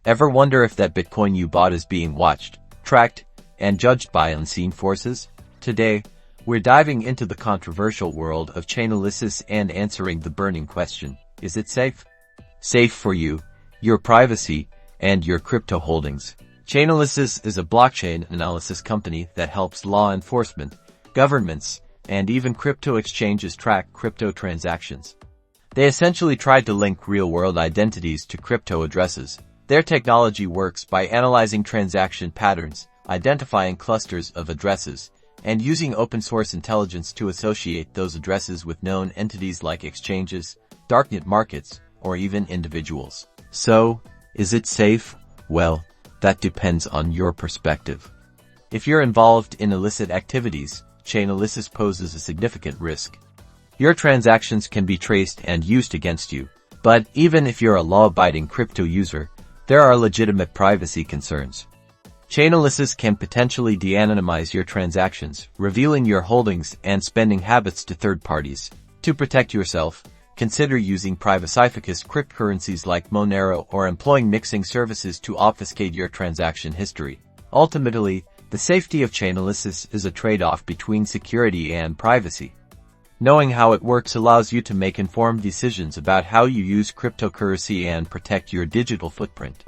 Ever wonder if that Bitcoin you bought is being watched, tracked, and judged by unseen forces? Today, we're diving into the controversial world of Chainalysis and answering the burning question, is it safe? Safe for you, your privacy, and your crypto holdings. Chainalysis is a blockchain analysis company that helps law enforcement, governments, and even crypto exchanges track crypto transactions. They essentially tried to link real-world identities to crypto addresses. Their technology works by analyzing transaction patterns, identifying clusters of addresses, and using open-source intelligence to associate those addresses with known entities like exchanges, darknet markets, or even individuals. So, is it safe? Well, that depends on your perspective. If you're involved in illicit activities, Chainalysis poses a significant risk. Your transactions can be traced and used against you. But even if you're a law-abiding crypto user, there are legitimate privacy concerns. Chainalysis can potentially de-anonymize your transactions, revealing your holdings and spending habits to third parties. To protect yourself, consider using privacy-focused cryptocurrencies like Monero or employing mixing services to obfuscate your transaction history. Ultimately, the safety of Chainalysis is a trade-off between security and privacy. Knowing how it works allows you to make informed decisions about how you use cryptocurrency and protect your digital footprint.